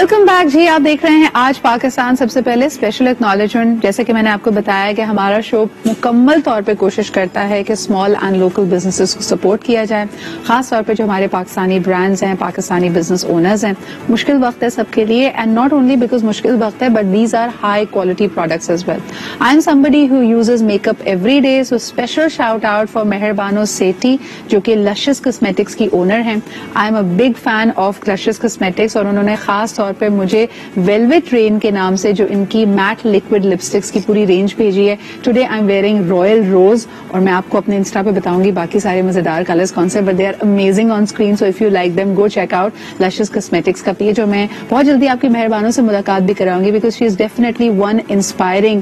Welcome back जी। आप देख रहे हैं आज पाकिस्तान। सबसे पहले स्पेशल एक्नॉलेजमेंट, जैसे कि मैंने आपको बताया कि हमारा शो मुकम्मल तौर पे कोशिश करता है कि स्मॉल एंड लोकल बिजनेसेस को सपोर्ट किया जाए, खास तौर पे जो हमारे पाकिस्तानी ब्रांड्स हैं, पाकिस्तानी बिजनेस ओनर्स हैं। मुश्किल वक्त है सबके लिए, एंड नॉट ओनली बिकॉज मुश्किल वक्त है, but these are high quality products as well. I am somebody who uses makeup every day, so special shout out for Meharbano Sethi जो कि लशिस कॉस्मेटिक्स की ओनर हैं। I am a big fan of Luscious cosmetics और उन्होंने खास तौर पे मुझे वेलवेट रेन के नाम से जो इनकी मैट लिक्विड लिपस्टिक्स की पूरी रेंज भेजी है। Today I am wearing royal rose और मैं आपको अपने इंस्टा पे बताऊंगी बाकी सारे मजेदार कलर्स कौन से, but they are amazing on screen. So if you like them go check out Luscious cosmetics का पेज। और मैं बहुत जल्दी आपकी मेहरबानों से मुलाकात भी कराऊंगी because she is definitely one inspiring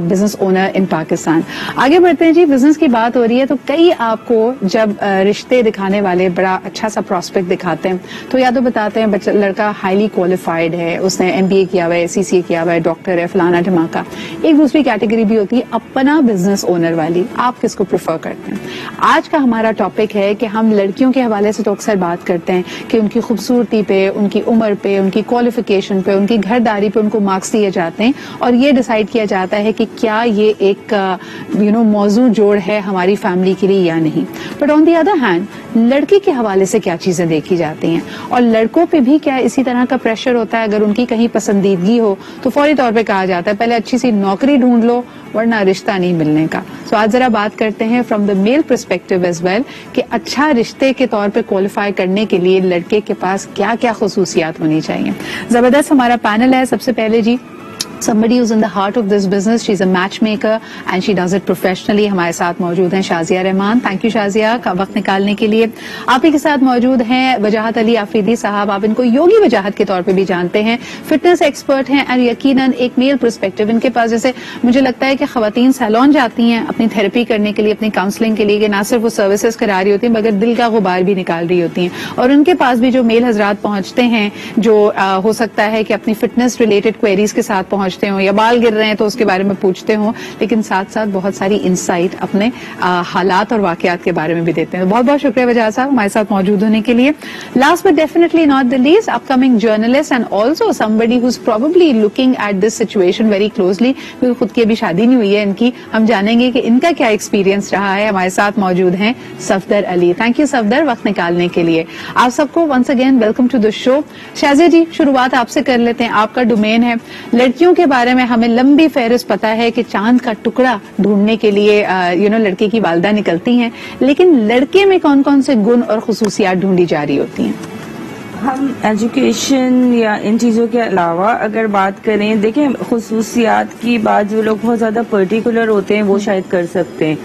business owner in Pakistan. आगे बढ़ते हैं जी। बिजनेस की बात हो रही है तो कई आपको जब रिश्ते दिखाने वाले बड़ा अच्छा सा प्रॉस्पेक्ट दिखाते हैं तो या तो बताते हैं बच्चा लड़का हाईली क्वालिफाइड है, उसने MBA किया हुआ है, CCA किया हुआ है, डॉक्टर है, फलाना ढमाका। एक दूसरी कैटेगरी भी होती है अपना बिजनेस ओनर वाली। आप किसको प्रेफर करते हैं? आज का हमारा टॉपिक है कि हम लड़कियों के हवाले से तो अक्सर बात करते हैं कि उनकी खूबसूरती पे, उनकी उम्र पे, उनकी क्वालिफिकेशन पे, उनकी घरदारी पे उनको मार्क्स दिए जाते हैं और ये डिसाइड किया जाता है कि क्या ये एक मौजू जोड़ है हमारी फैमिली के लिए या नहीं। But on the other hand लड़की के हवाले से क्या चीजें देखी जाती हैं और लड़कों पे भी क्या इसी तरह का प्रेशर होता है? अगर उनकी कहीं पसंदीदगी हो तो फौरी तौर पे कहा जाता है पहले अच्छी सी नौकरी ढूंढ लो वरना रिश्ता नहीं मिलने का। सो आज जरा बात करते हैं from the male perspective as well कि अच्छा रिश्ते के तौर पे क्वालिफाई करने के लिए लड़के के पास क्या क्या खुसूसियात होनी चाहिए। जबरदस्त हमारा पैनल है। सबसे पहले जी somebody who's in the heart of this business, she's a matchmaker and she does it professionally। हमारे साथ मौजूद हैं शाजिया रहमान। थैंक यू शाजिया का वक्त निकालने के लिए। आप ही के साथ मौजूद हैं वजाहत अली आफरीदी साहब। आप इनको योगी वजाहत के तौर पे भी जानते हैं, फिटनेस एक्सपर्ट हैं और यकीनन एक मेल पर्सपेक्टिव इनके पास। जैसे मुझे लगता है कि खवातीन सैलून जाती हैं अपनी थेरेपी करने के लिए, अपनी काउंसलिंग के लिए, कि ना सिर्फ वो सर्विसेज करा रही होती हैं मगर दिल का गुबार भी निकाल रही होती हैं। और उनके पास भी जो मेल हजरात पहुंचते हैं जो हो सकता है कि अपनी फिटनेस रिलेटेड क्वेरीज के साथ पहुंचते हो या बाल गिर रहे हैं तो उसके बारे में पूछते हो, लेकिन साथ साथ बहुत सारी इंसाइट अपने हालात और वाकयात के बारे में भी देते हैं। बहुत बहुत शुक्रिया वजाहत साहब हमारे साथ मौजूद होने के लिए। Last but definitely not the least, upcoming journalist and also somebody who is probably looking at this situation very closely, क्योंकि खुद की अभी शादी नहीं हुई है इनकी। हम जानेंगे कि इनका क्या एक्सपीरियंस रहा है। हमारे साथ मौजूद हैं सफदर अली। थैंक यू सफदर वक्त निकालने के लिए। आप सबको once again welcome to the show. Shazia ji शुरुआत आपसे कर लेते हैं, आपका डोमेन है। लड़कियों के बारे में हमें लंबी फहरिस्त पता है कि चांद का टुकड़ा ढूंढने के लिए लड़के की वालिदा निकलती हैं, लेकिन लड़के में कौन कौन से गुण और खुसूसियात ढूंढी जा रही होती हैं? हम एजुकेशन या इन चीज़ों के अलावा अगर बात करें, देखें खुसूसियात की बात जो लोग बहुत ज़्यादा पर्टिकुलर होते हैं वो शायद कर सकते हैं।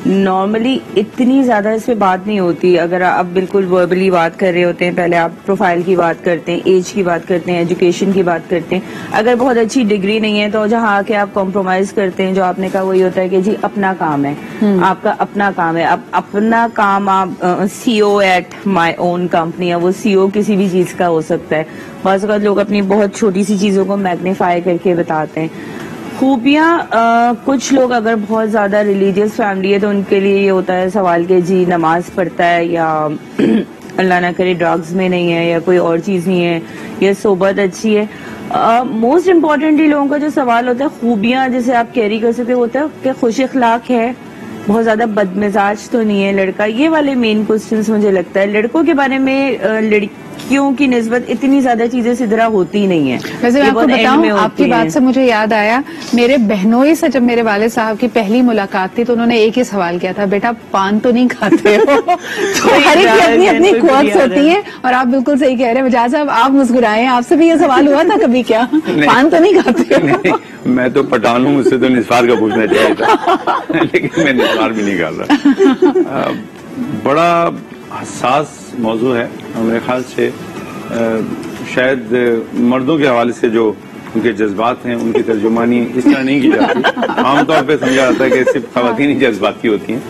नॉर्मली इतनी ज़्यादा इस पे बात नहीं होती। अगर आप बिल्कुल वर्बली बात कर रहे होते हैं, पहले आप प्रोफाइल की बात करते हैं, एज की बात करते हैं, एजुकेशन की बात करते हैं। अगर बहुत अच्छी डिग्री नहीं है तो जहाँ आके आप कॉम्प्रोमाइज़ करते हैं, जो आपने कहा वही होता है कि जी अपना काम है, आपका अपना काम है। आप अपना काम, आप CEO at my own company, वो CEO किसी चीज का हो सकता है। बहुत सारे लोग अपनी बहुत छोटी सी चीजों को मैग्नीफाई करके बताते हैं। खूबियां, कुछ लोग अगर बहुत ज्यादा रिलीजियस फैमिली है तो उनके लिए ये होता है सवाल के जी नमाज पढ़ता है या अल्लाह ना करे ड्रग्स में नहीं है या कोई और चीज नहीं है या सोबत अच्छी है। मोस्ट इम्पोर्टेंटली लोगों का जो सवाल होता है खूबियां जैसे आप कैरी कर सकते होता है कि खुश अखलाक है, बहुत ज्यादा बदमिजाज तो नहीं है लड़का। ये वाले मेन क्वेश्चंस मुझे लगता है। लड़कों के बारे में लड़कियों की निस्बत इतनी ज्यादा चीजें सिद्धरा होती नहीं है। वैसे मैं आपको बताऊं, आपकी बात से मुझे याद आया, मेरे बहनोई से जब मेरे वाले साहब की पहली मुलाकात थी तो उन्होंने एक ही सवाल किया था, बेटा पान तो नहीं खाते हो? तो हर एक की अपनी अपनी क्वार्ट्स होती है और आप बिल्कुल सही कह रहे हैं वजाहत साहब। आप मुस्कुराए हैं, आपसे भी ये सवाल हुआ था कभी क्या पान तो नहीं खाते हो? मैं तो पठान हूँ, मुझसे तो निस्वार का पूछना चाहिए था लेकिन मैं निस्वार भी नहीं कर रहा। बड़ा हसास मौजू है मेरे ख्याल से। शायद मर्दों के हवाले से जो उनके जज्बात हैं उनकी तर्जुमानी इस तरह नहीं की जाती। आमतौर पे समझा जाता है कि सिर्फ खवातीन ही जज्बाती होती हैं।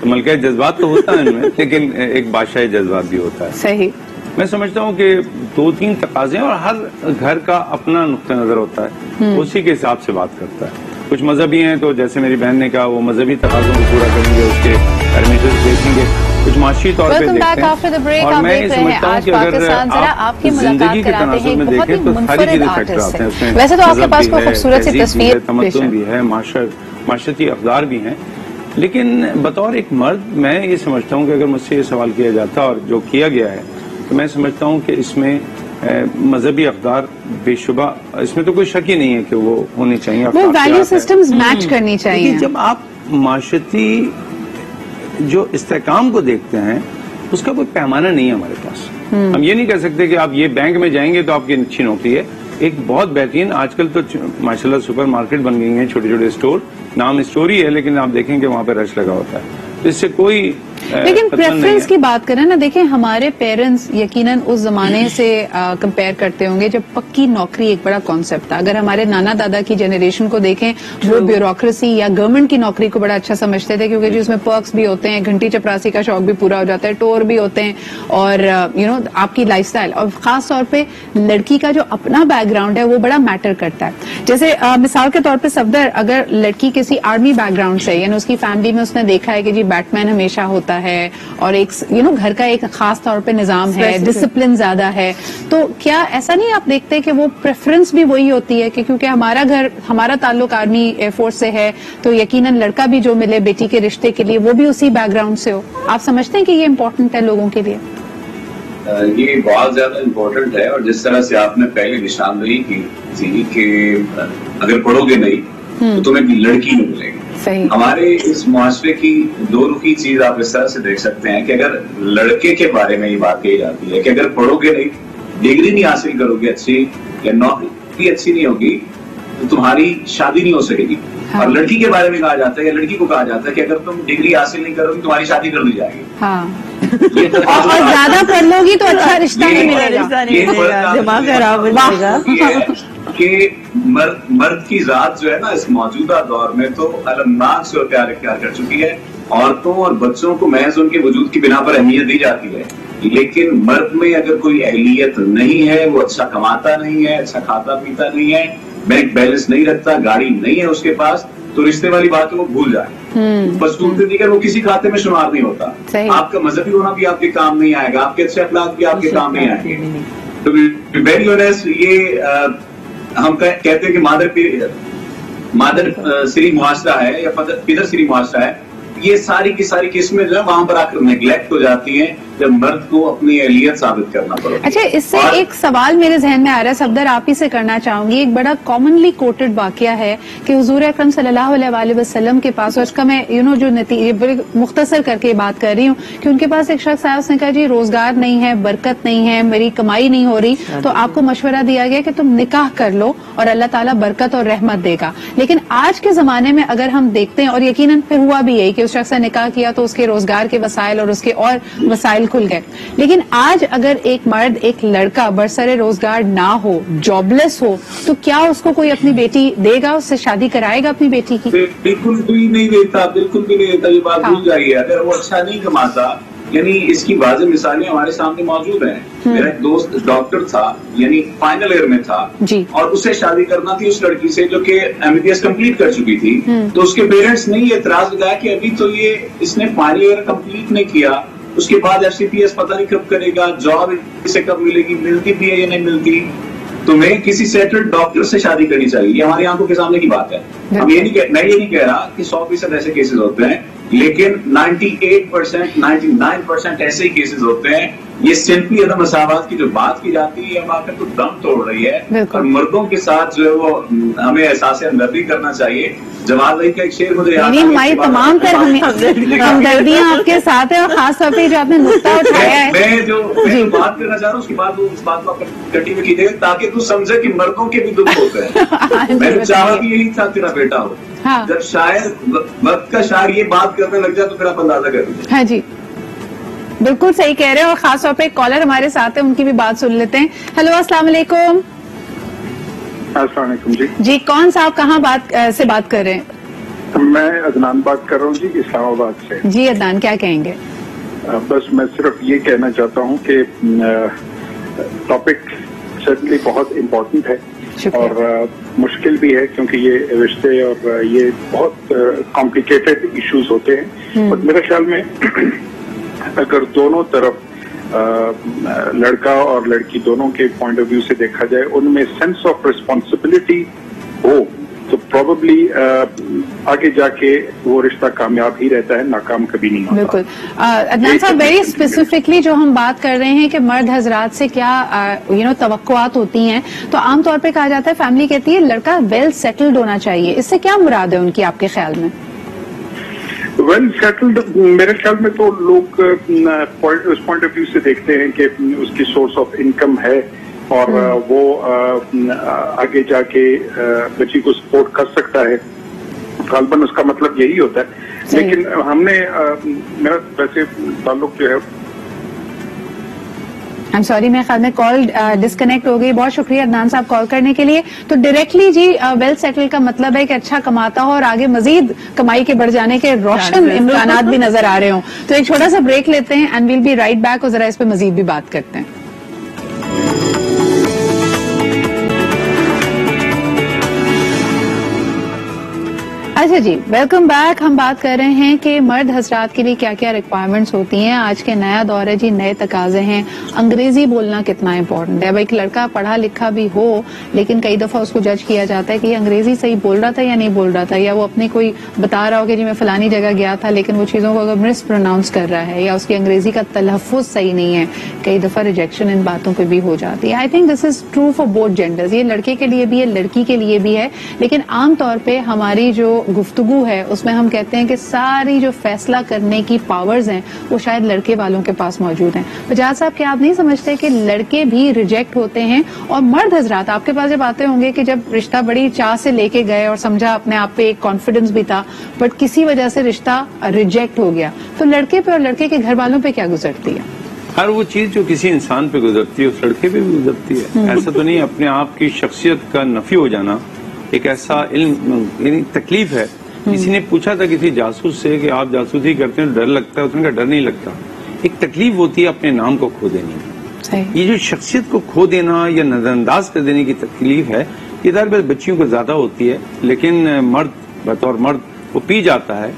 तो मलका जज्बात तो होता है इनमें, लेकिन एक बादशाह जज्बात भी होता है। सही। मैं समझता हूँ कि 2-3 तकाजे और हर घर का अपना नुक्ता नजर होता है, उसी के हिसाब से बात करता है। कुछ मजहबी हैं तो जैसे मेरी बहन ने कहा वो मजहबी तकाजों को पूरा करेंगे, उसके पैरामीटर्स देखेंगे। کچھ معاشی طور پہ دیکھتے ہیں. اور میں یہ سمجھتا ہوں کہ اگر آپ زندگی کے تناظر میں دیکھیں تو ساری چیزیں فیکٹر آتے ہیں. اس میں ویسے تو آپ کے پاس کوئی خوبصورت سی تہذیب بھی ہے, تصویر, تمدن بھی ہے, معاشرتی اقدار بھی ہیں. لیکن بطور ایک مرد میں یہ سمجھتا ہوں کہ اگر مجھ سے یہ سوال کیا جاتا اور جو کیا گیا ہے تو میں سمجھتا ہوں کہ اس میں مذہبی اقدار بے شبہ اس میں تو کوئی شک ہی نہیں ہے کہ وہ ہونی چاہیے. وہ ویلیو سسٹمز میچ کرنی چاہیے. جب آپ معاشرتی جو استحکام کو دیکھتے ہیں اس کا کوئی پیمانہ نہیں ہے ہمارے پاس. ہم یہ نہیں کہہ سکتے کہ آپ یہ بینک میں جائیں گے تو آپ کی اچھی نوکری ہے. ایک بہت بہترین آج کل تو ماشاءاللہ سپر مارکیٹ بن گئی ہیں, چھوٹے چھوٹے اسٹور, نام اسٹور ہی ہے لیکن آپ دیکھیں کہ وہاں پہ رش لگا ہوتا ہے. اس سے کوئی لیکن پریفرنس کی بات کریں نا, دیکھیں ہمارے پیرنٹس یقیناً اس زمانے سے کمپیئر کرتے ہوں گے جب پکی نوکری ایک بڑا کانسیپٹ تھا. اگر ہمارے نانا دادا کی جنریشن کو دیکھیں وہ بیوروکریسی یا گورنمنٹ کی نوکری کو بڑا اچھا سمجھتے تھے کیونکہ اس میں پرکس بھی ہوتے ہیں, گھنٹی چپراسی کا شوق بھی پورا ہو جاتا ہے, ٹور بھی ہوتے ہیں, اور آپ کی لائف اسٹائل, اور خاص طور پہ لڑکی کا جو اپنا بیک گراؤنڈ ہے وہ بڑا میٹر کرتا ہے. جیسے مثال کے طور پہ صفدر, اگر لڑکی کسی آرمی بیک گراؤنڈ سے, یعنی اس کی فیملی میں اس نے دیکھا ہے کہ جی بیٹ مین ہمیشہ ہوتا ہے اور ایک گھر کا ایک خاص طور پہ نظام ہے, ڈسپلن زیادہ ہے, تو کیا ایسا نہیں آپ دیکھتے کہ وہ پریفرنس بھی وہی ہوتی ہے کہ کیونکہ ہمارا گھر, ہمارا تعلق آرمی ایئر فورس سے ہے تو یقیناً لڑکا بھی جو ملے بیٹی کے رشتے کے لیے وہ بھی اسی بیک گراؤنڈ سے ہو. آپ سمجھتے ہیں کہ یہ امپورٹنٹ ہے لوگوں کے لیے؟ یہ بہت زیادہ امپورٹنٹ ہے, اور جس طرح سے آپ نے پہلے نشاندہی کی تھی کہ اگر پڑھو گے نہیں تو تمہیں لڑکی نہیں ملے گی. ہمارے اس معاشرے کی دو رخی چیز آپ اس طرح سے دیکھ سکتے ہیں کہ اگر لڑکے کے بارے میں یہ بات کہی جاتی ہے کہ اگر پڑھو گے نہیں, ڈگری نہیں حاصل کرو گے اچھی, یا نوکری اچھی نہیں ہوگی تو تمہاری شادی نہیں ہو سکے گی. اور لڑکی کے بارے میں کہا جاتا ہے یا لڑکی کو کہا جاتا ہے کہ اگر تم ڈگری حاصل نہیں کرو گی تمہاری شادی کر دی جائے گی, اور زیادہ پڑھ لو گی تو اچھا رشتہ نہیں ملے گا, دماغ خراب ہو جائے گا. کہ مرد کی ذات جو ہے نا اس موجودہ دور میں تو المناک سے پیار اختیار کر چکی ہے. عورتوں اور بچوں کو محض ان کے وجود کی بنا پر اہمیت دی جاتی ہے, لیکن مرد میں اگر کوئی اہلیت نہیں ہے, وہ اچھا کماتا نہیں ہے, اچھا کھاتا پیتا نہیں ہے, بینک بیلنس نہیں رکھتا, گاڑی نہیں ہے اس کے پاس, تو رشتے والی باتوں کو بھول جائے. فضول سے دیگر وہ کسی کھاتے میں شمار نہیں ہوتا. آپ کا مذہبی ہونا بھی آپ کے کام نہیں آئے گا, آپ کے اچھے اخلاق بھی آپ کے کام نہیں آئیں گے. تو ویری آنیسٹ, یہ ہم کہتے ہیں کہ مادر سری معاشرہ ہے یا پدر سری معاشرہ ہے, یہ ساری کی ساری قسمیں جو ہے وہاں پر آ کر نیگلیکٹ ہو جاتی ہیں جب مرد کو اپنی اہلیت ثابت کرنا پڑے. اچھا, اس سے ایک سوال میرے ذہن میں آ رہا ہے صفدر, آپ ہی سے کرنا چاہوں گی. ایک بڑا کامنلی کوٹڈ واقعہ ہے کہ حضور اکرم صلی اللہ علیہ وآلہ وسلم کے پاس, اور اس کا میں جو نتیجے مختصر کر کے بات کر رہی ہوں کہ ان کے پاس ایک شخص آیا, اس نے کہا جی روزگار نہیں ہے, برکت نہیں ہے, میری کمائی نہیں ہو رہی, تو آپ کو مشورہ دیا گیا کہ تم نکاح کر لو اور اللہ تعالیٰ برکت اور رحمت دے گا. لیکن آج کے زمانے میں اگر ہم دیکھتے ہیں, اور یقیناً پھر ہوا بھی یہی کہ اس شخص نے نکاح کیا تو اس کے روزگار کے وسائل اور اس کے اور وسائل کھل گئے, لیکن آج اگر ایک مرد, ایک لڑکا برسر روزگار نہ ہو, جاب لیس ہو, تو کیا اس کو کوئی اپنی بیٹی دے گا, اس سے شادی کرائے گا اپنی بیٹی کی؟ بالکل بھی نہیں دیتا, بالکل بھی نہیں دیتا. یہ بات بھول جائیے. اگر وہ اچھا نہیں کماتا, یعنی اس کی واضح مثالیں ہمارے سامنے موجود ہیں. میرا ایک دوست ڈاکٹر تھا, یعنی فائنل ایئر میں تھا, اور اسے شادی کرنا تھی اس لڑکی سے جو کہ MBBS کمپلیٹ کر چکی تھی. تو اس کے پیرنٹس نے یہ اعتراض لگایا کہ ابھی تو اس نے فائنل ایئر کمپلیٹ نہیں کیا, اس کے بعد FCPS پتہ نہیں کب کرے گا, جاب اسے کب ملے گی, ملتی بھی ہے یا نہیں ملتی, تمہیں کسی سیٹلڈ ڈاکٹر سے شادی کرنی چاہیے. یہ ہماری آنکھوں کے سامنے کی بات ہے. میں یہ نہیں کہہ رہا کہ 100% ایسے کیسز ہوتے ہیں, لیکن 98%, 99% ایسے ہی کیسز ہوتے ہیں. یہ سمپلی عدم مساوات کی جو بات کی جاتی ہے, اب آ کر تو دم توڑ رہی ہے, اور مردوں کے ساتھ جو ہے وہ ہمیں احساس ہمدردی کرنا چاہیے. جواد بھائی کا ایک شعر مجھے یاد ہے, ہماری تمام تر ہمدردیاں آپ کے ساتھ ہیں, اور خاص طور پہ جو آپ نے نقطہ اٹھایا ہے, میں جو بات کرنا چاہ رہا ہوں اس کے بعد اس بات کو کنٹینیو کیجیے تاکہ تو سمجھے کہ مردوں کے بھی دکھ ہوتے ہیں. میں نے چاہا بھی یہی تھا تیرا بیٹا ہو. جب شاعر وقت کا شاعر یہ بات کرنے لگ جائے تو پھر آپ اندازہ کر لیجیے. ہاں جی, بالکل صحیح کہہ رہے ہیں, اور خاص طور پہ ایک کالر ہمارے ساتھ ہیں, ان کی بھی بات سن لیتے ہیں. ہیلو, السلام علیکم. السلام علیکم. جی, کون صاحب کہاں سے بات کر رہے ہیں؟ میں عدنان بات کر رہا ہوں جی, اسلام آباد سے. جی عدنان, کیا کہیں گے؟ بس میں صرف یہ کہنا چاہتا ہوں کہ ٹاپک سرٹنلی بہت امپورٹنٹ ہے اور مشکل بھی ہے, کیونکہ یہ رشتے اور یہ بہت کمپلیکیٹڈ ایشوز ہوتے ہیں. اور میرے خیال میں अगर दोनों तरफ लड़का और लड़की दोनों के पॉइंट ऑफ व्यू से देखा जाए, उनमें सेंस ऑफ रिस्पॉन्सिबिलिटी हो तो प्रोबेबली आगे जाके वो रिश्ता कामयाब ही रहता है, नाकाम कभी नहीं होता। बिल्कुल। अदनान साहब, वेरी स्पेसिफिकली जो हम बात कर रहे हैं कि मर्द हजरात से क्या तवक्कुआत होती हैं, तो आमतौर पे कहा जाता है, फैमिली कहती है लड़का वेल सेटल्ड होना चाहिए, इससे क्या मुराद है उनकी आपके ख्याल में? वेल सेटल्ड मेरे ख्याल में तो लोग उस पॉइंट ऑफ व्यू से देखते हैं कि उसकी सोर्स ऑफ इनकम है और वो आगे जाके बच्ची को सपोर्ट कर सकता है, गालबन उसका मतलब यही होता है। लेकिन हमने मेरा वैसे ताल्लुक जो है, आई एम सॉरी, मेरे ख्याल में कॉल डिस्कनेक्ट हो गई। बहुत शुक्रिया अदनान साहब कॉल करने के लिए। तो डायरेक्टली जी वेल सेटल का मतलब है कि अच्छा कमाता हो और आगे मजीद कमाई के बढ़ जाने के रोशन इम्कानात भी नजर आ रहे हों। तो एक छोटा सा ब्रेक लेते हैं and will be right back और जरा इस पर मजीद भी बात करते हैं। अच्छा जी, वेलकम बैक। हम बात कर रहे हैं कि मर्द हजरात के लिए क्या क्या रिक्वायरमेंट्स होती हैं। आज के नया दौर है जी, नए तकाजे हैं। अंग्रेजी बोलना कितना इंपॉर्टेंट है। भाई एक लड़का पढ़ा लिखा भी हो लेकिन कई दफा उसको जज किया जाता है कि ये अंग्रेजी सही बोल रहा था या नहीं बोल रहा था, या वो अपने कोई बता रहा हो कि जी मैं फलानी जगह गया था लेकिन वो चीजों को अगर मिस प्रोनाउंस कर रहा है या उसकी अंग्रेजी का तलफ़ुज़ सही नहीं है, कई दफा रिजेक्शन इन बातों पर भी हो जाती है। I think this is true for both genders. ये लड़के के लिए भी है, लड़की के लिए भी है। लेकिन आमतौर पर हमारी जो गुफ्तगू है उसमें हम कहते हैं कि सारी जो फैसला करने की पावर्स हैं वो शायद लड़के वालों के पास मौजूद हैं। फजाद साहब, क्या आप नहीं समझते कि लड़के भी रिजेक्ट होते हैं? और मर्द हजरात आपके पास जब आते होंगे कि जब रिश्ता बड़ी चाह से लेके गए और समझा अपने आप पे एक कॉन्फिडेंस भी था बट किसी वजह से रिश्ता रिजेक्ट हो गया, तो लड़के पे और लड़के के घर वालों पे क्या गुजरती है? हर वो चीज जो किसी इंसान पे गुजरती है उस लड़के पे भी गुजरती है। ऐसा तो नहीं, अपने आप की शख्सियत का नफी हो जाना एक ऐसा यानी तकलीफ है। किसी ने पूछा था किसी जासूस से कि आप जासूसी करते हैं, डर लगता है? उसने कहा डर नहीं लगता, एक तकलीफ होती है अपने नाम को खो देने की। ये जो शख्सियत को खो देना या नजरअंदाज कर देने की तकलीफ है, ये दर बच्चियों को ज्यादा होती है, लेकिन मर्द बतौर मर्द वो पी जाता है।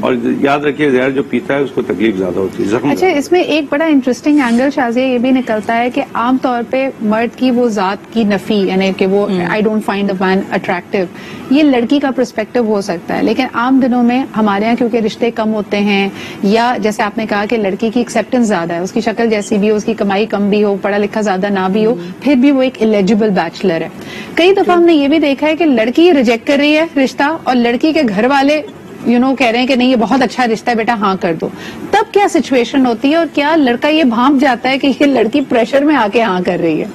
और याद रखिए जहर जो पीता है उसको तकलीफ ज्यादा होती है। अच्छा, इसमें एक बड़ा इंटरेस्टिंग एंगल शाज़िया ये भी निकलता है कि आमतौर पे मर्द की वो जात की नफी, यानी कि वो I don't find a man attractive, ये लड़की का पर्सपेक्टिव हो सकता है। लेकिन आम दिनों में हमारे यहाँ क्योंकि रिश्ते कम होते हैं, या जैसे आपने कहा कि लड़की की एक्सेप्टेंस ज्यादा है, उसकी शक्ल जैसी भी हो, उसकी कमाई कम भी हो, पढ़ा लिखा ज्यादा ना भी हो, फिर भी वो एक एलिजिबल बैचलर है। कई दफा हमने ये भी देखा है कि लड़की रिजेक्ट कर रही है रिश्ता और लड़की के घर वाले कह रहे हैं कि नहीं ये बहुत अच्छा रिश्ता है बेटा, हाँ कर दो। तब क्या सिचुएशन होती है और क्या लड़का ये भांप जाता है कि ये लड़की प्रेशर में आके हाँ कर रही है?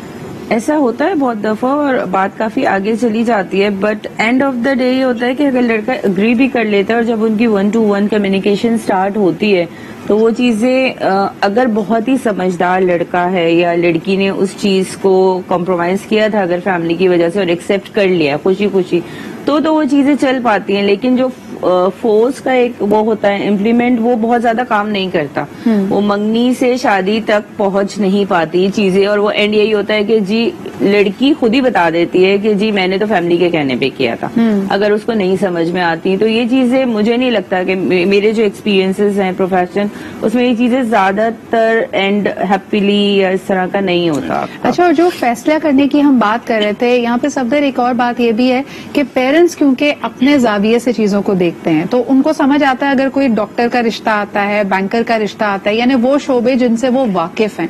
ऐसा होता है बहुत दफा और बात काफी आगे चली जाती है, but end of the day ये होता है कि अगर लड़का एग्री भी कर लेता है और जब उनकी 1-to-1 कम्युनिकेशन स्टार्ट होती है तो वो चीजें अगर बहुत ही समझदार लड़का है या लड़की ने उस चीज को कॉम्प्रोमाइज किया था अगर फैमिली की वजह से और एक्सेप्ट कर लिया खुशी खुशी, तो वो चीजें चल पाती हैं। लेकिन जो फोर्स का एक वो होता है इम्प्लीमेंट, वो बहुत ज्यादा काम नहीं करता। वो मंगनी से शादी तक पहुंच नहीं पाती चीजें, और वो एंड यही होता है कि जी लड़की खुद ही बता देती है कि जी मैंने तो फैमिली के कहने पे किया था, अगर उसको नहीं समझ में आती। तो ये चीजें मुझे नहीं लगता कि मेरे जो एक्सपीरियंसेस हैं प्रोफेशन उसमें ये चीजें ज्यादातर एंड हैप्पीली या इस तरह का नहीं होता। अच्छा, और जो फैसला करने की हम बात कर रहे थे यहाँ पे सफदर, एक और बात ये भी है कि पेरेंट्स क्योंकि अपने जाविये से चीजों को देखते हैं तो उनको समझ आता है अगर कोई डॉक्टर का रिश्ता आता है, बैंकर का रिश्ता आता है, यानी वो शोबे जिनसे वो वाकिफ हैं।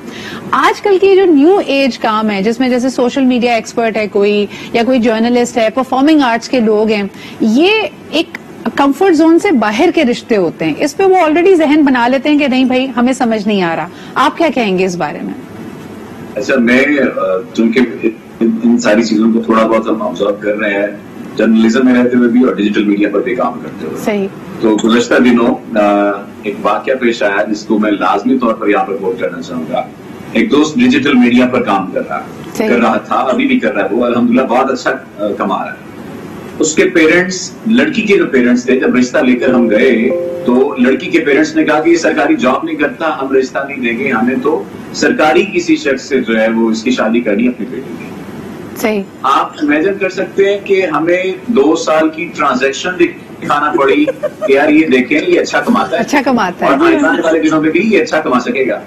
आजकल की जो न्यू एज काम है जिसमें जैसे सोशल मीडिया एक्सपर्ट है कोई, या कोई जर्नलिस्ट है, परफॉर्मिंग आर्ट्स के लोग हैं, ये एक कंफर्ट जोन से बाहर के रिश्ते होते हैं। इस पे वो ऑलरेडी जहन बना लेते हैं कि नहीं भाई हमें समझ नहीं आ रहा। आप क्या कहेंगे इस बारे में? अच्छा, मैं चूंकि इन सारी चीजों को थोड़ा बहुत हम ऑब्जर्व कर रहे हैं जर्नलिज्म में रहते हुए भी और डिजिटल मीडिया पर भी काम करते हुए। सही। तो गुज़श्ता दिनों एक वाकया पेश आया जिसको मैं लाजमी तौर पर यहाँ पर कोट करना चाहूंगा। एक दोस्त डिजिटल मीडिया पर काम कर रहा था, अभी भी कर रहा है, वो अल्हम्दुलिल्लाह बहुत अच्छा कमा रहा है। उसके पेरेंट्स, लड़की के जो पेरेंट्स थे, जब रिश्ता लेकर हम गए तो लड़की के पेरेंट्स ने कहा कि ये सरकारी जॉब नहीं करता, हम रिश्ता नहीं देंगे, हमें तो सरकारी किसी शख्स से जो है वो इसकी शादी करनी अपनी बेटी की। सही। आप इमेजिन कर सकते हैं कि हमें 2 साल की ट्रांजैक्शन दिखाना पड़ी कि यार ये देखें ये अच्छा कमाता है, अच्छा कमाता है, और आने वाले दिनों में भी ये अच्छा कमा सकेगा।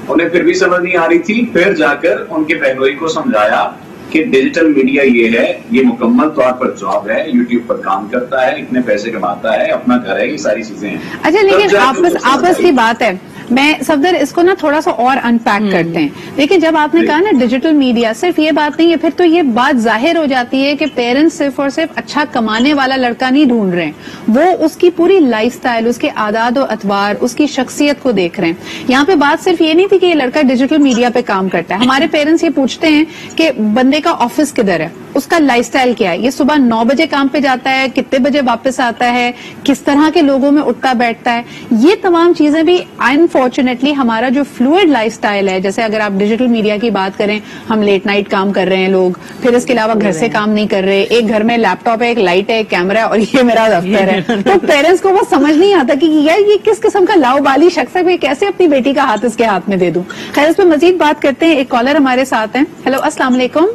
उन्हें फिर भी समझ नहीं आ रही थी, फिर जाकर उनके बहनोई को समझाया कि डिजिटल मीडिया ये है, ये मुकम्मल तौर पर जॉब है, यूट्यूब पर काम करता है, इतने पैसे कमाता है, अपना घर है, ये सारी चीजें हैं। अच्छा, लेकिन आपस की बात है, मैं सफदर इसको ना थोड़ा सा और अनपैक करते हैं। लेकिन जब आपने कहा ना डिजिटल मीडिया, सिर्फ ये बात नहीं है, फिर तो ये बात जाहिर हो जाती है कि पेरेंट्स सिर्फ और सिर्फ अच्छा कमाने वाला लड़का नहीं ढूंढ रहे हैं, वो उसकी पूरी लाइफस्टाइल, उसके आदात और अतवार, उसकी शख्सियत को देख रहे हैं। यहाँ पे बात सिर्फ ये नहीं थी कि ये लड़का डिजिटल मीडिया पे काम करता है। हमारे पेरेंट्स ये पूछते हैं कि बंदे का ऑफिस किधर है, उसका लाइफस्टाइल क्या है, ये सुबह 9 बजे काम पे जाता है, कितने बजे वापस आता है, किस तरह के लोगों में उठता बैठता है। ये तमाम चीजें भी अनफॉर्चुनेटली हमारा जो फ्लूइड लाइफस्टाइल है, जैसे अगर आप डिजिटल मीडिया की बात करें, हम लेट नाइट काम कर रहे हैं लोग, फिर इसके अलावा घर से काम नहीं कर रहे, एक घर में लैपटॉप है, एक लाइट है, एक कैमरा है और ये मेरा दफ्तर है, तो पेरेंट्स को वो समझ नहीं आता कि यार ये किस किस्म का लाओबाली शख्स है, मैं कैसे अपनी बेटी का हाथ इसके हाथ में दे दूं। खैर, इस पर मजीद बात करते हैं। एक कॉलर हमारे साथ हैं। हेलो, अस्सलाम वालेकुम।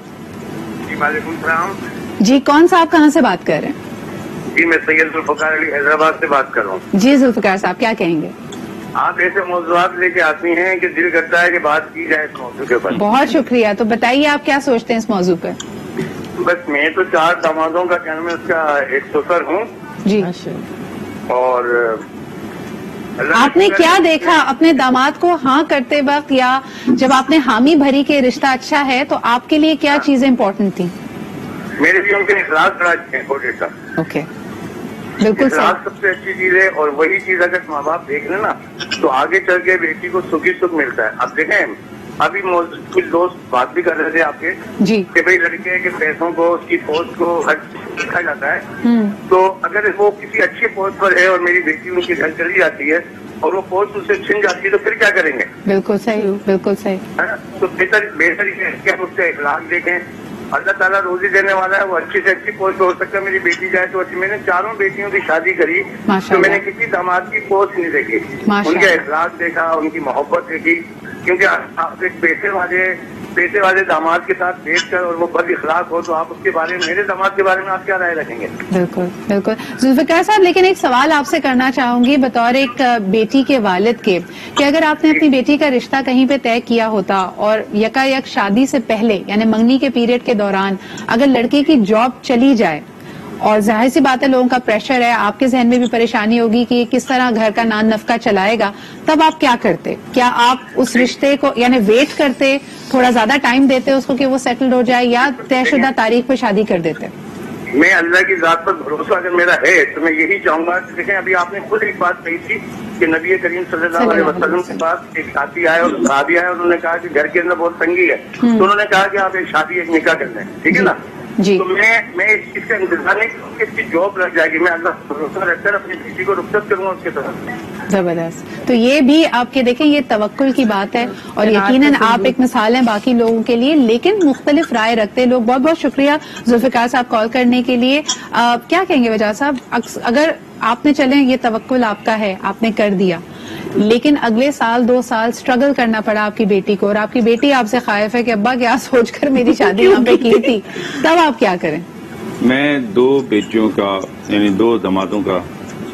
वालेकुम सलाम जी, कौन सा, आप कहाँ से बात कर रहे हैं? जी, मैं सैयद जुल्फकार अली हैदराबाद से बात कर रहा हूँ। जी जुल्फकार साहब, क्या कहेंगे? आप ऐसे मौजूदात लेके आती हैं कि दिल करता है कि बात की जाए इस मौजू के ऊपर। बहुत शुक्रिया। तो बताइए आप क्या सोचते हैं इस मौजू पर? बस मैं तो 4 दामादों का क्या नाम है उसका एक ससुर हूँ, जी। और आपने क्या देखा अपने दामाद को हाँ करते वक्त, या जब आपने हामी भरी के रिश्ता अच्छा है, तो आपके लिए क्या चीजें इम्पोर्टेंट थी? मेरे लिए उनके इखलास बड़ा इम्पोर्टेंट था। ओके, बिल्कुल इखलास सबसे अच्छी चीज है, और वही चीज अगर माँ बाप देख लें ना तो आगे चल के बेटी को सुख ही सुख मिलता है। अब देखें, अभी कुछ दोस्त बात भी कर रहे थे आपके जी कि भाई लड़के के पैसों को, उसकी पोस्ट को हर देखा जाता है। तो अगर वो किसी अच्छी पोस्ट पर है और मेरी बेटी उनके घर चली जाती है और वो पोस्ट उससे छिन जाती है, तो फिर क्या करेंगे? बिल्कुल सही, बिल्कुल सही है ना। तो बेहतर क्या उससे इखलाक देखें, अल्लाह ताला रोजी देने वाला है, वो अच्छी से अच्छी पोस्ट हो सकता है मेरी बेटी जाए तो अच्छी। मैंने 4 बेटियों की शादी करी तो मैंने किसी दामाद की पोस्ट नहीं देखी, उनका इखलाक देखा, उनकी मोहब्बत देखी। क्योंकि आप एक पैसे वाले दामाद के साथ बैठकर और वो बद इखलाक हो तो आप उसके बारे में, मेरे दामाद के बारे में आप क्या राय रखेंगे? बिल्कुल बिल्कुल जुल्फिकार साहब, लेकिन एक सवाल आपसे करना चाहूंगी बतौर एक बेटी के वालिद के, कि अगर आपने अपनी बेटी का रिश्ता कहीं पे तय किया होता और यकायक शादी से पहले यानी मंगनी के पीरियड के दौरान अगर लड़के की जॉब चली जाए, और जाहिर सी बात है लोगों का प्रेशर है, आपके जहन में भी परेशानी होगी कि किस तरह घर का नान नफका चलाएगा, तब आप क्या करते? क्या आप उस रिश्ते को यानी वेट करते, थोड़ा ज्यादा टाइम देते उसको कि वो सेटल्ड हो जाए, या तयशुदा तारीख पे शादी कर देते? मैं अल्लाह की जात पर भरोसा अगर मेरा है तो मैं यही चाहूंगा। देखें, अभी आपने खुद एक बात कही थी कि नबी करीम सल्लल्लाहु अलैहि वसल्लम के पास एक साथी आया और सहाबी आया, उन्होंने कहा कि घर के अंदर बहुत तंगी है, तो उन्होंने कहा कि आप एक शादी एक निकाह कर लें, ठीक है ना जी। तो मैं इसका इंतजार नहीं करूँगी, इसकी जॉब लग जाएगी, मैं अल्लाह भरोसा रखकर अपनी बेटी को रुखसत करूंगा उसके तरफ। जबरदस्त। तो ये भी आपके देखें, ये तवक्कुल की बात है और यकीनन आप एक मिसाल हैं बाकी लोगों के लिए, लेकिन मुख्तलिफ राय रखते लोग। बहुत बहुत शुक्रिया जुल्फिकार साहब कॉल करने के लिए। क्या कहेंगे वजह साहब, अगर आपने चले ये तवक्कुल आपका है, आपने कर दिया, लेकिन अगले साल 2 साल स्ट्रगल करना पड़ा आपकी बेटी को, और आपकी बेटी आपसे खाइफ है कि अब्बा क्या सोचकर मेरी शादी यहाँ पे की थी, तब आप क्या करें? मैं 2 बेटियों का यानी 2 दामादों का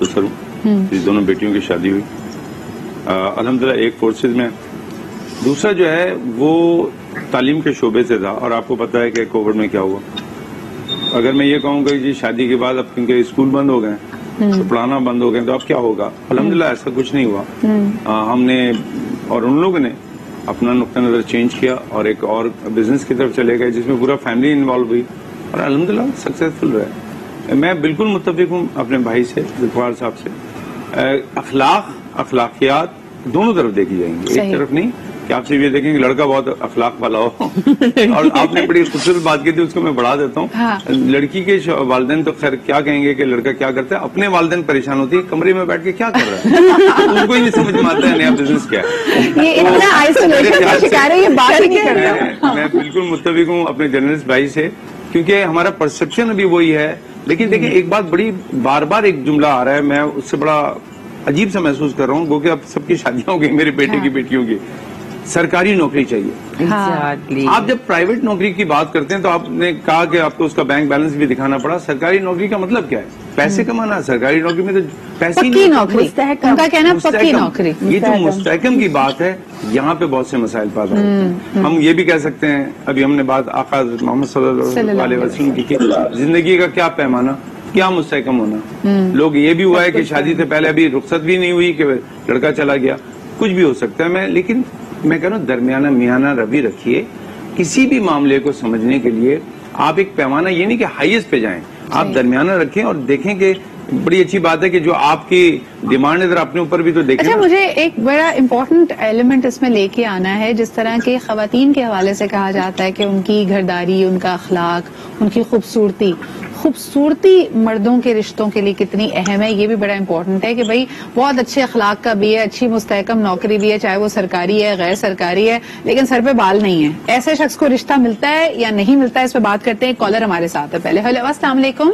ससुर हूँ। इस दोनों बेटियों की शादी हुई अल्हम्दुलिल्लाह, एक फोर्सेज में, दूसरा जो है वो तालीम के शोबे से था। और आपको पता है कि कोविड में क्या हुआ। अगर मैं ये कहूँगा कि शादी के बाद अब क्योंकि स्कूल बंद हो गए तो पढ़ाना बंद हो गए, तो अब क्या होगा? अल्हम्दुलिल्लाह ऐसा कुछ नहीं हुआ। हमने और उन लोगों ने अपना नुक्ता नजर चेंज किया और एक और बिजनेस की तरफ चले गए जिसमें पूरा फैमिली इन्वॉल्व हुई और अल्हम्दुलिल्लाह सक्सेसफुल रहे। मैं बिल्कुल मुत्तफिक हूँ अपने भाई से, जुल्फिकार साहब से। अखलाकियात दोनों तरफ देखी जाएंगी, एक तरफ नहीं कि आप सिर्फ ये देखेंगे लड़का बहुत अखलाक वाला हो। और आपने बड़ी खूबसूरत बात की थी, उसको मैं बढ़ा देता हूँ। हाँ। लड़की के वालिदैन तो खैर क्या कहेंगे कि लड़का क्या करता है, अपने वालिदैन परेशान होती है कमरे में बैठ के क्या कर रहा है, उनको ही नहीं समझ में आता है नया बिजनेस क्या है। ये इतना आइसोलेशन का शिकार है, ये बात ही नहीं कर रहा। मैं बिल्कुल मुत्तफिक हूँ अपने जर्नलिस्ट भाई से, क्योंकि हमारा परसेप्शन अभी वही है। लेकिन देखिए, एक बात बड़ी बार बार एक जुमला आ रहा है, मैं उससे बड़ा अजीब सा महसूस कर रहा हूँ, वो कि अब सबकी शादियां हो गई, मेरे बेटे की बेटियों की। सरकारी नौकरी चाहिए। आप जब प्राइवेट नौकरी की बात करते हैं तो आपने कहा कि आपको उसका बैंक बैलेंस भी दिखाना पड़ा। सरकारी नौकरी का मतलब क्या है? پیسے کمانا. سرکاری نوکری میں تو پیسے ہی نہیں, ان کا کہنا پکی نوکری. یہ جو مستحکم کی بات ہے, یہاں پہ بہت سے مسائل پیدا ہوتے ہیں. ہم یہ بھی کہہ سکتے ہیں, ابھی ہم نے بات آقا حضرت محمد صلی اللہ علیہ وسلم کی کہ زندگی کا کیا پیمانہ, کیا مستحکم ہونا. لوگ یہ بھی ہوا ہے کہ شادی سے پہلے ابھی رخصت بھی نہیں ہوئی کہ لڑکا چلا گیا, کچھ بھی ہو سکتا ہے. لیکن میں کہہ رہا ہوں درمیانہ میانہ روی رکھیے. کسی بھی معاملے کو سمجھنے کے لیے آپ ایک پیمانہ, یہ نہیں کہ ہائیسٹ پہ جائیں, آپ درمیانہ رکھیں اور دیکھیں کہ بڑی اچھی بات ہے کہ جو آپ کی ڈیمانڈ ہے ذرا اپنے اوپر بھی تو دیکھیں. اچھا, مجھے ایک بڑا امپورٹنٹ ایلیمنٹ اس میں لے کے آنا ہے. جس طرح کے خواتین کے حوالے سے کہا جاتا ہے کہ ان کی گھرداری, ان کا اخلاق, ان کی خوبصورتی مردوں کے رشتوں کے لیے کتنی اہم ہے, یہ بھی بڑا امپورٹنٹ ہے کہ بھائی بہت اچھے اخلاق کا بھی ہے, اچھی مستحکم نوکری بھی ہے, چاہے وہ سرکاری ہے غیر سرکاری ہے, لیکن سر پہ بال نہیں ہے. ایسے شخص کو رشتہ ملتا ہے یا نہیں ملتا ہے, اس پہ بات کرتے ہیں. ایک کالر ہمارے ساتھ ہے پہلے. ہیلو, السلام علیکم.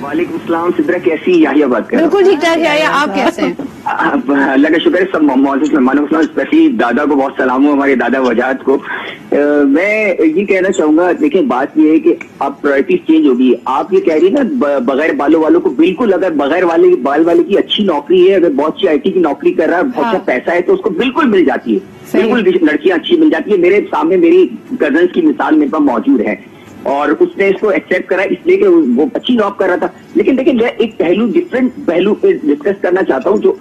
وعلیکم السلام. سدرا کیسی؟ یحییٰ بات کر رہا ہوں. بالکل ٹھیک ٹھاک. یحییٰ, آپ کیسے ہیں؟ اللہ کا شکر ہے. سب معزز مہمانوں کو, اسپیشلی دادا کو بہت سلام ہوں, ہمارے دادا وجاہت کو. میں یہ کہنا چاہوں گا, دیکھیں بات یہ ہے کہ اب پرائرٹیز چینج ہوگی. آپ یہ کہہ رہی ہیں نا بغیر بالوں والوں کو, بالکل اگر بغیر بال والے کی اچھی نوکری ہے, اگر بہت سی IT کی نوکری کر رہا ہے, بہت اچھا پیسہ ہے, تو اس کو بالکل مل جاتی ہے. بالکل لڑکیاں اچھی مل جاتی ہے. میرے سامنے میری کزنس کی مثال میرے پاس موجود ہے, اور اس نے اس کو ایکسپٹ کرا اس لیے کہ وہ اچھی جاب کر رہا تھا. لیکن دیکھیں میں ایک ڈفرینٹ پہلو پہ ڈسکس کرنا چاہتا ہوں, جو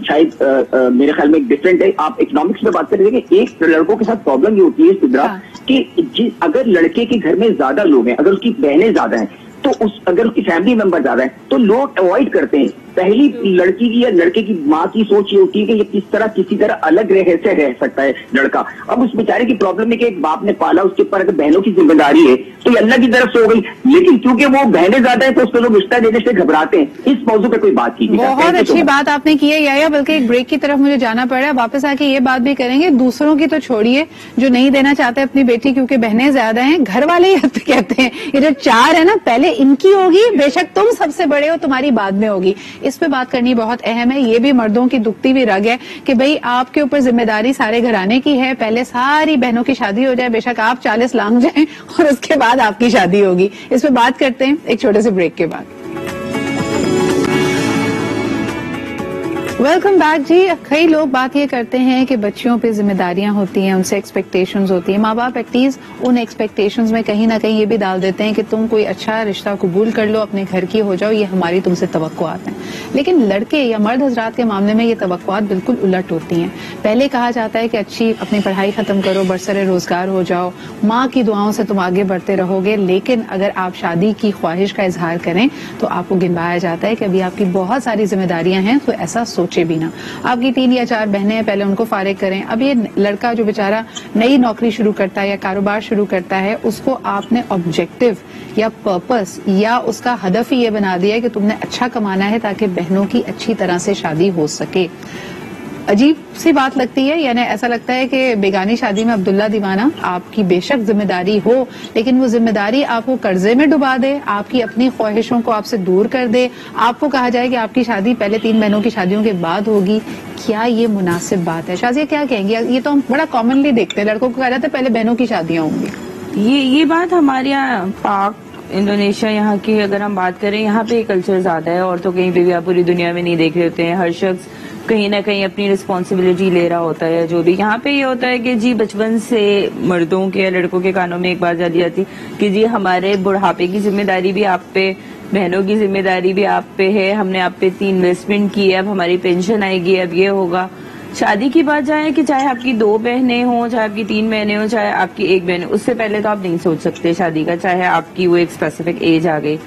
شاید میرے خیال میں ایک ڈفرینٹ ہے. آپ اکنامکس میں بات کر رہے ہیں کہ ایک لڑکوں کے ساتھ پرابلم یہ ہوتی ہے سدرا کہ اگر لڑکے کے گھر میں زیادہ لوگ ہیں, اگر اس کی بہنیں زیادہ ہیں, تو اگر اس کی فیملی ممبر زیادہ ہیں, تو لوگ اوائڈ کرتے ہیں. پہلی لڑکی کی یا لڑکے کی ماں کی سوچ یہ ہوتی ہے کہ یہ کسی طرح الگ رہ سکتا ہے لڑکا. اب اس بیچارے کی پرابلم ہے کہ ایک باپ نے پالا, اس کے اوپر اگر بہنوں کی ذمہ داری ہے تو یہ اللہ کی طرف سے ہو گئی. لیکن کیونکہ وہ بہنیں زیادہ ہیں تو اس پہ لوگ رشتہ دینے سے گھبراتے ہیں. اس موضوع پہ کوئی بات کی. بہت اچھی بات آپ نے کی ہے یحییٰ, بلکہ ایک بریک کی طرف مجھے جانا پڑ رہا ہے. واپس آ کے یہ بات بھی کریں گے, دوسروں کی تو چھوڑیے جو نہیں دینا چاہتے اپنی بیٹی کیونکہ بہنیں زیادہ ہیں, گھر والے ہی کہتے ہیں یہ جو 4 ہے نا پہلے ان کی ہوگی, بے شک تم سب سے بڑے ہو, تمہاری بعد میں ہوگی. اس پہ بات کرنی بہت اہم ہے. یہ بھی مردوں کی دکھتی بھی رگ ہے کہ بھئی آپ کے اوپر ذمہ داری سارے گھرانے کی ہے. پہلے ساری بہنوں کی شادی ہو جائے, بے شک آپ 40 لانگ جائیں, اور اس کے بعد آپ کی شادی ہوگی. اس پہ بات کرتے ہیں ایک چھوٹے سے بریک کے بعد. ویلکم بیک جی. کئی لوگ بات یہ کرتے ہیں کہ بچیوں پہ ذمہ داریاں ہوتی ہیں, ان سے ایکسپیکٹیشنز ہوتی ہیں. ماں باپ ایٹ لیسٹ ان ایکسپیکٹیشنز میں کہیں نہ کہیں یہ بھی ڈال دیتے ہیں کہ تم کوئی اچھا رشتہ قبول کر لو, اپنے گھر کی ہو جاؤ, یہ ہماری تم سے توقعات ہیں. لیکن لڑکے یا مرد حضرات کے معاملے میں یہ توقعات بالکل الٹ ہوتی ہیں. پہلے کہا جاتا ہے کہ اچھی اپنی پڑھائی ختم کرو, برسر روزگار ہو جاؤ, ماں کی دعاؤں سے تم آگے بڑھتے رہو گے. لیکن اگر آپ شادی کی خواہش کا اظہار کریں تو آپ کو گنوایا جاتا ہے کہ ابھی آپ کی بہت ساری ذمہ داریاں ہیں, تو ایسا سوچے بھی نہ. آپ کی 3 یا 4 بہنیں ہیں, پہلے ان کو فارغ کریں. اب یہ لڑکا جو بیچارہ نئی نوکری شروع کرتا ہے یا کاروبار شروع کرتا ہے, اس کو آپ نے آبجیکٹو یا پرپس یا اس کا ہدف ہی یہ بنا دیا ہے کہ تم نے اچھا کمانا ہے تاکہ بہنوں کی اچھی طرح سے شادی ہو سکے. عجیب سی بات لگتی ہے, یعنی ایسا لگتا ہے کہ بیگانی شادی میں عبداللہ دیوانہ. آپ کی بے شک ذمہ داری ہو, لیکن وہ ذمہ داری آپ کو قرضے میں ڈبا دے, آپ کی اپنی خواہشوں کو آپ سے دور کر دے, آپ کو کہا جائے کہ آپ کی شادی پہلے 3 بہنوں کی شادیوں کے بعد ہوگی. کیا یہ مناسب بات ہے؟ شازیہ کیا کہیں گی؟ یہ تو ہم بڑا کامنلی دیکھتے ہیں, لڑکوں کو کہا جاتا ہے پہلے بہنوں کی شادیاں ہوں گی. یہ بات ہمارے یہاں پاک انڈونیشیا یہاں کی اگر ہم بات کریں, یہاں پہ یہ کلچر زیادہ ہے. اور تو کہیں پہ بھی آپ پوری دنیا میں نہیں دیکھ رہے ہوتے ہیں, ہر شخص کہیں نہ کہیں اپنی رسپانسبلٹی لے رہا ہوتا ہے. جو بھی یہاں پہ یہ ہوتا ہے کہ جی بچپن سے مردوں کے یا لڑکوں کے کانوں میں ایک بات جاتی جاتی کہ جی ہمارے بڑھاپے کی ذمہ داری بھی آپ پہ, بہنوں کی ذمہ داری بھی آپ پہ ہے, ہم نے آپ پہ 3 انویسٹمنٹ کی ہے, اب ہماری پینشن آئے گی, اب یہ ہوگا. شادی کی بات جائے کہ چاہے آپ کی 2 بہنیں ہوں, چاہے آپ کی 3 بہنیں ہوں, چاہے آپ کی 1 بہن, اس سے پہلے تو آپ نہیں سوچ سکتے شادی کا, چاہے آپ کی وہ ایک اسپیسیفک ایج آ گئی.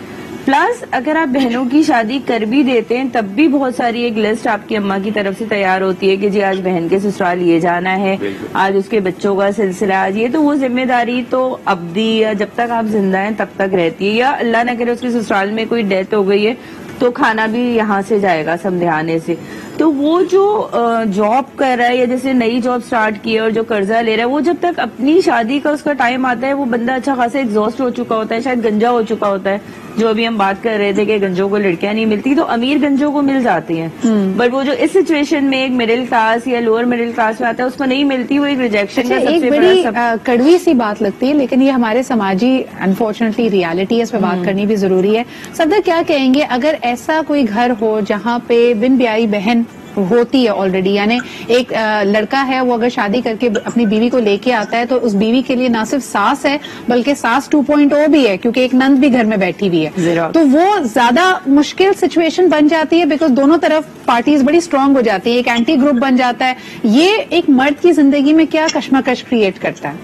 پلس اگر آپ بہنوں کی شادی کر بھی دیتے ہیں تب بھی بہت ساری ایک لسٹ آپ کی اماں کی طرف سے تیار ہوتی ہے کہ جی آج بہن کے سسرال یہ جانا ہے, آج اس کے بچوں کا سلسلہ, آج یہ. تو وہ ذمہ داری تو ابدی یا جب تک آپ زندہ ہیں تب تک رہتی ہے, یا اللہ نہ کرے اس کے سسرال میں کوئی ڈیتھ ہو گئی ہے تو کھانا بھی یہاں سے جائے گا سمدھیانے سے. تو وہ جو جاب کر رہا ہے یا جیسے نئی جاب سٹارٹ کی ہے اور جو قرضہ لے رہا ہے، وہ جب تک اپنی شادی کا اس کا ٹائم آتا ہے وہ بندہ اچھا خاصا ایگزاسٹ ہو چکا ہوتا ہے، شاید گنجا ہو چکا ہوتا ہے. جو ابھی ہم بات کر رہے تھے کہ گنجوں کو لڑکیاں نہیں ملتی، تو امیر گنجوں کو مل جاتی ہیں، بٹ وہ جو اس سچویشن میں ایک مڈل کلاس یا لوور مڈل کلاس میں آتا ہے اس کو نہیں ملتی، وہ ایک ریجیکشن کا سب سے بڑی کڑوی سی بات لگتی ہے، لیکن یہ ہمارے سماجی انفارچونیٹلی ریالٹی ہے، اس پہ بات کرنی بھی ضروری ہے. صدر کیا کہیں گے اگر ایسا کوئی گھر ہو جہاں پہ بن بیائی بہن ہوتی ہے آلریڈی، یعنی ایک لڑکا ہے وہ اگر شادی کر کے اپنی بیوی کو لے کے آتا ہے تو اس بیوی کے لیے نہ صرف ساس ہے بلکہ ساس 2.0 بھی ہے، کیونکہ ایک نند بھی گھر میں بیٹھی ہوئی ہے، تو وہ زیادہ مشکل سچویشن بن جاتی ہے بیکاز دونوں طرف پارٹیز بڑی اسٹرانگ ہو جاتی ہے، ایک اینٹی گروپ بن جاتا ہے. یہ ایک مرد کی زندگی میں کیا کشمکش کریٹ کرتا ہے؟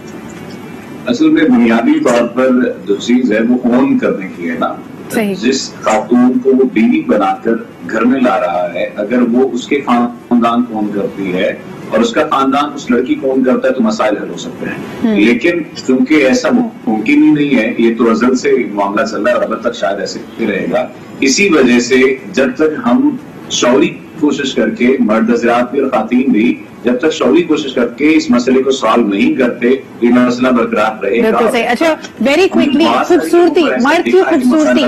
اصل میں بنیادی طور پر جو چیز ہے وہ اون کرنے کی ہے نا. جس خاتون کو وہ بیوی بنا کر گھر میں لا رہا ہے، اگر وہ اس کے خاندان کو اون کرتی ہے اور اس کا خاندان اس لڑکی کو اون کرتا ہے تو مسائل حل ہو سکتے ہیں. لیکن چونکہ ایسا ممکن ہی نہیں ہے، یہ تو ازل سے معاملہ چل رہا ہے اور اب تک شاید ایسے ہی رہے گا. اسی وجہ سے جب تک ہم شعوری کوشش کر کے، مرد حضرات بھی اور خواتین بھی جب تک شعوری کوشش کر کے اس مسئلے کو سالو نہیں کرتے، یہ مسئلہ برقرار رہے گا. بالکل صحیح. اچھا ویری کوئکلی، خوبصورتی، مرد کی خوبصورتی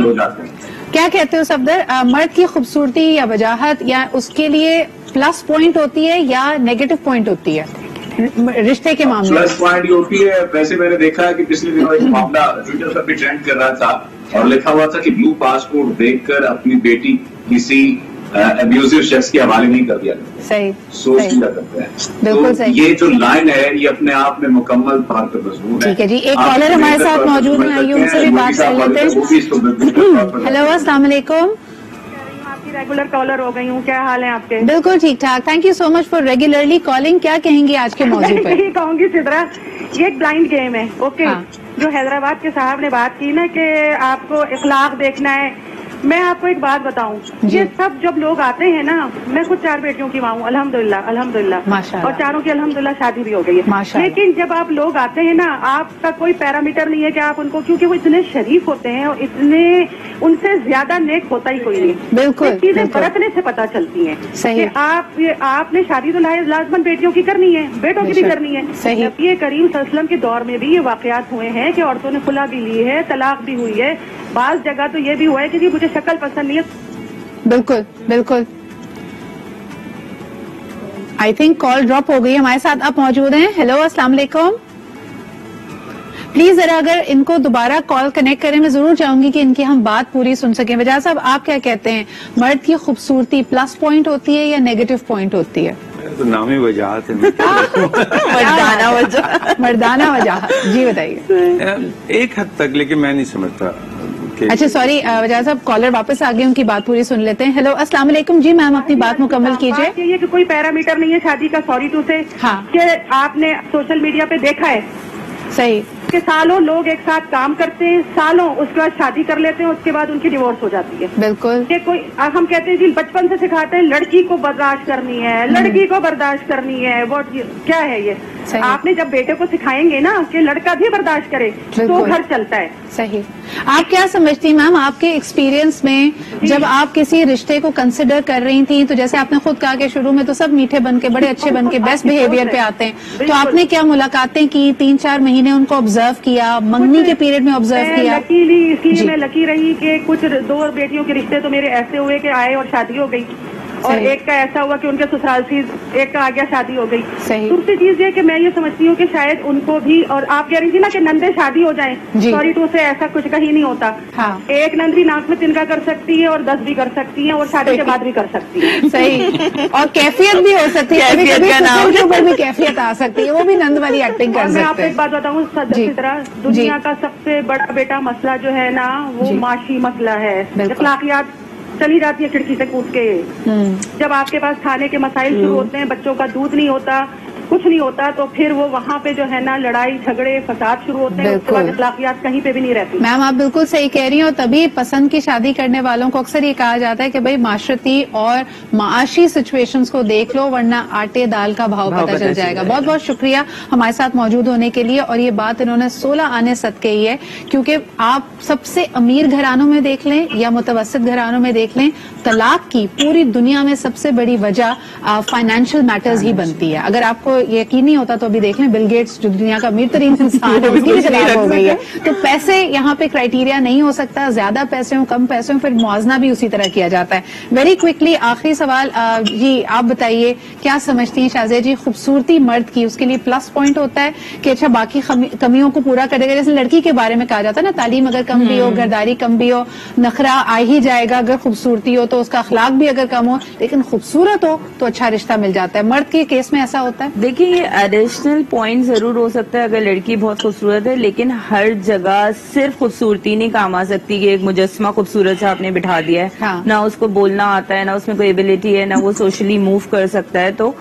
کیا کہتے ہو صفدر؟ مرد کی خوبصورتی یا وجاہت یا اس کے لیے پلس پوائنٹ ہوتی ہے یا نیگیٹو پوائنٹ ہوتی ہے رشتے کے معاملے میں؟ پلس پوائنٹ ہوتی ہے. ویسے میں نے دیکھا ہے کہ پچھلے دنوں ایک معاملہ ٹویٹر پر بھی ٹرینڈ کر رہا تھا اور لکھا ہوا تھا کہ بلو پاسپورٹ دیکھ کر اپنی بیٹی کسی ابیوزو شخص کے حوالے نہیں کر دیا. صحیح سوچ لیا کرتے ہیں. بالکل صحیح. یہ جو لائن ہے یہ اپنے آپ میں مکمل طور پر مضمون ہے. ٹھیک ہے جی، ایک کالر ہمارے ساتھ موجود ہیں، آئیے ان سے بھی بات کر لیتے ہیں. ہیلو السلام علیکم. آپ کی ریگولر کالر ہو گئی ہوں، کیا حال ہے آپ کے؟ بالکل ٹھیک ٹھاک، thank you so much for regularly calling. کیا کہیں گی آج کے موضوع پر؟ یہی کہوں گی سدرا، یہ ایک بلائنڈ گیم ہے. اوکے، جو حیدرآباد کے صاحب نے بات کی نا کہ آپ کو اخلاق دیکھنا ہے، میں آپ کو ایک بات بتاؤں، یہ سب جب لوگ آتے ہیں نا، میں خود 4 بیٹیوں کی ماں ہوں الحمدللہ اور چاروں کی الحمدللہ شادی بھی ہو گئی ہے. لیکن جب آپ لوگ آتے ہیں نا، آپ کا کوئی پیرامیٹر نہیں ہے کہ آپ ان کو، کیونکہ وہ اتنے شریف ہوتے ہیں اور اتنے، ان سے زیادہ نیک ہوتا ہی کوئی نہیں. بالکل چیزیں برتنے سے پتہ چلتی ہیں کہ آپ نے شادی تو لازمن بیٹیوں کی کرنی ہے، بیٹوں کی بھی کرنی ہے. یہ کریم صلی اللہ علیہ وسلم کے دور میں بھی یہ واقعات ہوئے ہیں کہ عورتوں نے خلا بھی لی ہے، طلاق بھی ہوئی ہے. بعض جگہ تو یہ بھی ہوا ہے کہ مجھے شکل پسند نہیں ہے. بالکل بالکل. آئی تھنک کال ڈراپ ہو گئی. ہمارے ساتھ آپ موجود ہیں. ہیلو السلام علیکم. پلیز ذرا اگر ان کو دوبارہ کال کنیکٹ کریں، میں ضرور چاہوں گی کہ ان کی ہم بات پوری سن سکیں. وجاہت صاحب آپ کیا کہتے ہیں، مرد کی خوبصورتی پلس پوائنٹ ہوتی ہے یا نیگیٹو پوائنٹ ہوتی ہے؟ تو نام ہی وجاہت ہے. مردانہ وجاہت. جی بتائیے. ایک حد تک، لیکن میں نہیں سمجھتا. اچھا سوری وجاہت صاحب، کالر واپس آگے، ان کی بات پوری سن لیتے ہیں. ہیلو السلام علیکم. جی میم اپنی بات مکمل کیجیے. یہ کہ کوئی پیرامیٹر نہیں ہے شادی کا، سوری ٹو سے، کہ آپ نے سوشل میڈیا پہ دیکھا ہے صحیح کہ سالوں لوگ ایک ساتھ کام کرتے ہیں، سالوں اس کے بعد شادی کر لیتے ہیں، اس کے بعد ان کی ڈیورس ہو جاتی ہے. بالکل. کہ کوئی ہم کہتے ہیں جی بچپن سے سکھاتے ہیں لڑکی کو برداشت کرنی ہے، لڑکی کو برداشت کرنی ہے. وہ کیا ہے یہ؟ آپ نے جب بیٹے کو سکھائیں گے نا کہ لڑکا بھی برداشت کرے تو گھر چلتا ہے. صحیح. آپ کیا سمجھتی ہیں میم، آپ کے ایکسپیرینس میں جب آپ کسی رشتے کو کنسیڈر کر رہی تھیں، تو جیسے آپ نے خود کہا کہ شروع میں تو سب میٹھے بن کے، بڑے اچھے بن کے، بیسٹ بہیویئر پہ آتے ہیں، تو آپ نے کیا ملاقاتیں کی، 3-4 مہینے ان کو آبزرو کیا، منگنی کے پیریڈ میں آبزرو کیا؟ لکیلی اس لیے میں لکی رہی کہ کچھ 2 بیٹیوں کے رشتے تو میرے ایسے ہوئے کہ آئے اور شادی ہو گئی، اور ایک کا ایسا ہوا کہ ان کے سسرال سے ایک کا آ گیا شادی ہو گئی. دوسری چیز یہ کہ میں یہ سمجھتی ہوں کہ شاید ان کو بھی، اور آپ کہہ رہی تھی نا کہ نندے شادی ہو جائیں، سوری ٹو سے ایسا کچھ کہیں نہیں ہوتا. ایک نند بھی ناک میں تنکا کر سکتی ہے اور 10 بھی کر سکتی ہیں اور شادی کے بعد بھی کر سکتی ہے. صحیح. اور کیفیت بھی ہو سکتی ہے، کے اوپر بھی کیفیت آ سکتی ہے، وہ بھی نند والی ایکٹنگ کر سکتے ہیں. میں آپ کو ایک بات بتاؤں طرح، دنیا کا سب سے بڑا بیٹا مسئلہ جو ہے نا وہ معاشی مسئلہ ہے. اخلاقیات چلی جاتی ہے کھڑکی سے کود کے. جب آپ کے پاس کھانے کے مسائل شروع ہوتے ہیں، بچوں کا دودھ نہیں ہوتا، कुछ नहीं होता, तो फिर वो वहाँ पे जो है ना लड़ाई झगड़े फसाद शुरू होते हैं, उसके बाद अखलाकियात कहीं पे भी नहीं रहती। मैम आप बिल्कुल सही कह रही हैं, और तभी पसंद की शादी करने वालों को अक्सर ये कहा जाता है कि भाई माशरती और माशी सिचुएशंस को देख लो, वरना आटे दाल का भाव पता चल जाएगा। बहुत बहुत शुक्रिया हमारे साथ मौजूद होने के लिए, और ये बात इन्होंने 16 आने सदके ही है, क्योंकि आप सबसे अमीर घरानों में देख लें या मुतवस्सित घरानों में देख लें, तलाक की पूरी दुनिया में सबसे बड़ी वजह फाइनेंशियल मैटर्स ही बनती है। अगर आपको यकीन नहीं होता तो अभी देख लें, बिल गेट्स जो दुनिया का अमीर तरीन इंसान है उसकी भी तलाक हो गई है। तो पैसे यहाँ पे क्राइटेरिया नहीं हो सकता, ज्यादा पैसे हो कम पैसे हो, फिर मुआवजा भी उसी तरह किया जाता है। वेरी क्विकली आखिरी सवाल जी आप बताइए, क्या समझती हैं शाज़िया जी, खूबसूरती मर्द की उसके लिए प्लस पॉइंट होता है कि अच्छा बाकी कमियों को पूरा करेगा? जैसे लड़की के बारे में कहा जाता है ना, तालीम अगर कम भी हो, घरदारी कम भी हो, नखरा आ ही जाएगा, अगर खूबसूरती हो तो उसका अखलाक भी अगर कम हो, लेकिन खूबसूरत हो तो अच्छा रिश्ता मिल जाता है। मर्द के केस में ऐसा होता है? देखिए ये एडिशनल पॉइंट जरूर हो सकता है अगर लड़की बहुत खूबसूरत है, लेकिन हर जगह सिर्फ खूबसूरती नहीं काम आ सकती कि एक मुजस्मा खूबसूरत सा आपने बिठा दिया है। हाँ। ना उसको बोलना आता है, ना उसमें कोई एबिलिटी है, ना वो सोशली मूव कर सकता है। तो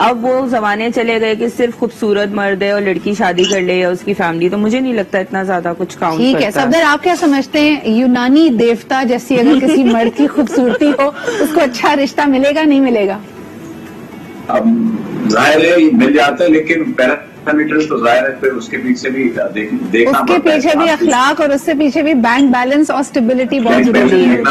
अब वो जमाने चले गए कि सिर्फ खूबसूरत मर्द है और लड़की शादी कर ले या उसकी फैमिली, तो मुझे नहीं लगता इतना ज्यादा कुछ काउंट करता है। ठीक है सफदर, आप क्या समझते हैं, यूनानी देवता जैसी अगर किसी मर्द की खूबसूरती हो उसको अच्छा रिश्ता मिलेगा नहीं मिलेगा? अब जाहिर है मिल जाता है, लेकिन पैरामीटर्स तो जाहिर है फिर उसके पीछे भी देखना उसके पीछे भी अखलाक और उससे पीछे भी बैंक बैलेंस और स्टेबिलिटी बहुत जरूरी है।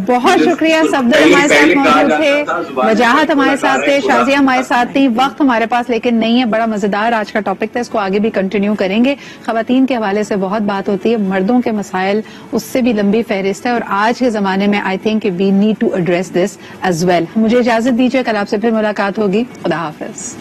बहुत शुक्रिया सफदर हमारे साथ मौजूद थे, वजाहत हमारे साथ थे, शाज़िया हमारे साथ थी। वक्त हमारे पास लेकिन नहीं है, बड़ा मजेदार आज का टॉपिक था, इसको आगे भी कंटिन्यू करेंगे। खवातीन के हवाले से बहुत बात होती है, मर्दों के मसाइल उससे भी लंबी फहरिस्त है, और आज के जमाने में I think we need to address this as well. मुझे इजाजत दीजिए, कल आपसे फिर मुलाकात होगी। खुदा हाफिज।